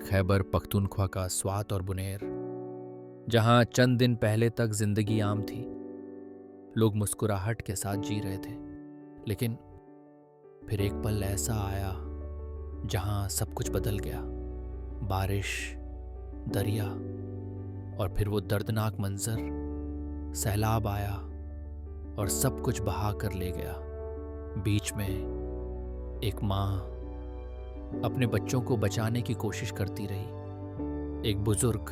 खैबर पख्तूनख्वा का स्वात और बुनेर, जहां चंद दिन पहले तक जिंदगी आम थी। लोग मुस्कुराहट के साथ जी रहे थे, लेकिन फिर एक पल ऐसा आया जहां सब कुछ बदल गया। बारिश, दरिया और फिर वो दर्दनाक मंजर। सैलाब आया और सब कुछ बहा कर ले गया। बीच में एक माँ अपने बच्चों को बचाने की कोशिश करती रही। एक बुजुर्ग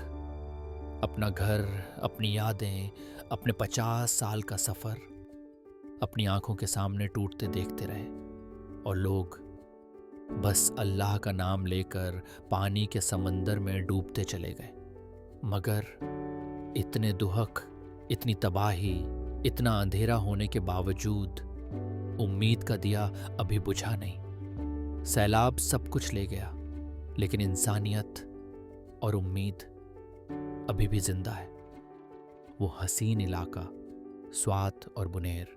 अपना घर, अपनी यादें, अपने 50 साल का सफर अपनी आंखों के सामने टूटते देखते रहे। और लोग बस अल्लाह का नाम लेकर पानी के समंदर में डूबते चले गए। मगर इतने दुहक, इतनी तबाही, इतना अंधेरा होने के बावजूद उम्मीद का दिया अभी बुझा नहीं। सैलाब सब कुछ ले गया, लेकिन इंसानियत और उम्मीद अभी भी जिंदा है। वो हसीन इलाका स्वात और बुनेर,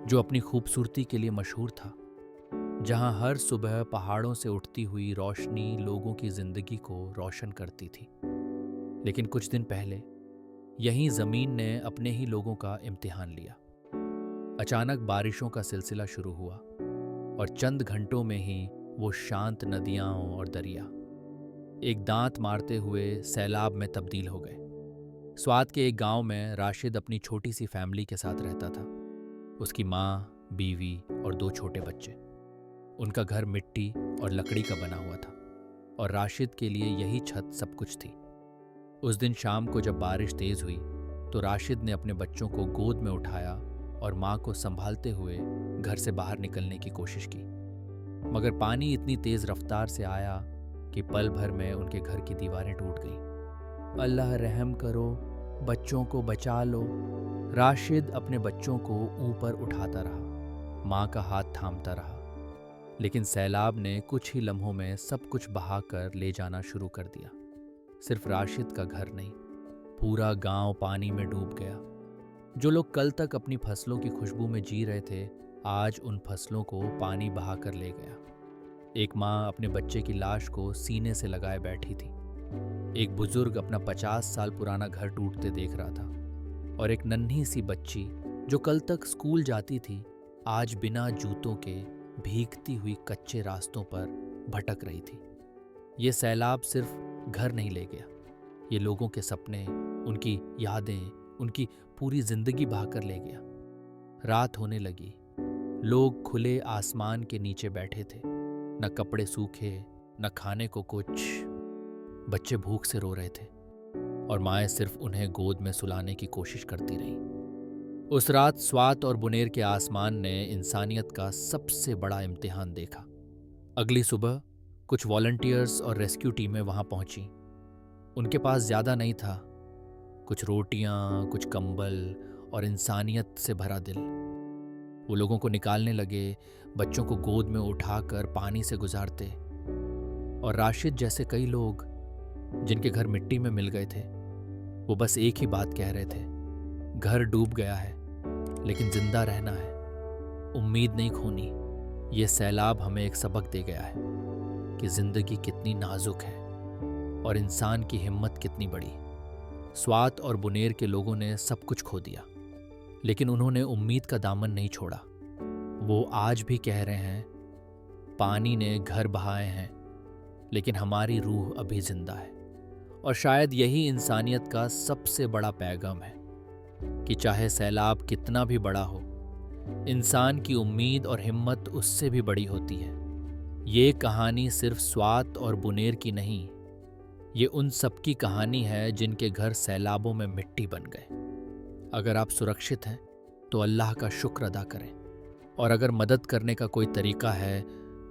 जो अपनी खूबसूरती के लिए मशहूर था, जहां हर सुबह पहाड़ों से उठती हुई रोशनी लोगों की जिंदगी को रोशन करती थी। लेकिन कुछ दिन पहले यहीं जमीन ने अपने ही लोगों का इम्तिहान लिया। अचानक बारिशों का सिलसिला शुरू हुआ और चंद घंटों में ही वो शांत नदियां और दरिया एक दांत मारते हुए सैलाब में तब्दील हो गए। स्वात के एक गांव में राशिद अपनी छोटी सी फैमिली के साथ रहता था। उसकी माँ, बीवी और 2 छोटे बच्चे। उनका घर मिट्टी और लकड़ी का बना हुआ था और राशिद के लिए यही छत सब कुछ थी। उस दिन शाम को जब बारिश तेज हुई तो राशिद ने अपने बच्चों को गोद में उठाया और माँ को संभालते हुए घर से बाहर निकलने की कोशिश की। मगर पानी इतनी तेज रफ्तार से आया कि पल भर में उनके घर की दीवारें टूट गईं। अल्लाह रहम करो, बच्चों को बचा लो। राशिद अपने बच्चों को ऊपर उठाता रहा, माँ का हाथ थामता रहा। लेकिन सैलाब ने कुछ ही लम्हों में सब कुछ बहाकर ले जाना शुरू कर दिया। सिर्फ राशिद का घर नहीं, पूरा गांव पानी में डूब गया। जो लोग कल तक अपनी फसलों की खुशबू में जी रहे थे, आज उन फसलों को पानी बहाकर ले गया। एक माँ अपने बच्चे की लाश को सीने से लगाए बैठी थी। एक बुजुर्ग अपना 50 साल पुराना घर टूटते देख रहा था और एक नन्ही सी बच्ची जो कल तक स्कूल जाती थी, आज बिना जूतों के भीगती हुई कच्चे रास्तों पर भटक रही थी। ये सैलाब सिर्फ घर नहीं ले गया, ये लोगों के सपने, उनकी यादें, उनकी पूरी जिंदगी बहाकर ले गया। रात होने लगी। लोग खुले आसमान के नीचे बैठे थे, न कपड़े सूखे, न खाने को कुछ। बच्चे भूख से रो रहे थे और माएँ सिर्फ उन्हें गोद में सुलाने की कोशिश करती रहीं। उस रात स्वात और बुनेर के आसमान ने इंसानियत का सबसे बड़ा इम्तिहान देखा। अगली सुबह कुछ वॉलंटियर्स और रेस्क्यू टीमें वहां पहुंची। उनके पास ज्यादा नहीं था, कुछ रोटियां, कुछ कंबल और इंसानियत से भरा दिल। वो लोगों को निकालने लगे, बच्चों को गोद में उठाकर पानी से गुजारते। और राशिद जैसे कई लोग जिनके घर मिट्टी में मिल गए थे, वो बस एक ही बात कह रहे थे, घर डूब गया है लेकिन जिंदा रहना है, उम्मीद नहीं खोनी। ये सैलाब हमें एक सबक दे गया है कि जिंदगी कितनी नाजुक है और इंसान की हिम्मत कितनी बड़ी। स्वात और बुनेर के लोगों ने सब कुछ खो दिया, लेकिन उन्होंने उम्मीद का दामन नहीं छोड़ा। वो आज भी कह रहे हैं, पानी ने घर बहाए हैं, लेकिन हमारी रूह अभी जिंदा है। और शायद यही इंसानियत का सबसे बड़ा पैगाम है कि चाहे सैलाब कितना भी बड़ा हो, इंसान की उम्मीद और हिम्मत उससे भी बड़ी होती है। ये कहानी सिर्फ स्वात और बुनेर की नहीं, ये उन सब की कहानी है जिनके घर सैलाबों में मिट्टी बन गए। अगर आप सुरक्षित हैं तो अल्लाह का शुक्र अदा करें, और अगर मदद करने का कोई तरीका है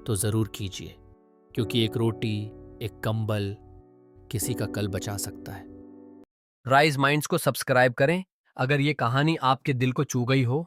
तो ज़रूर कीजिए, क्योंकि एक रोटी, एक कंबल किसी का कल बचा सकता है। राइज माइंड्स को सब्सक्राइब करें अगर ये कहानी आपके दिल को छू गई हो।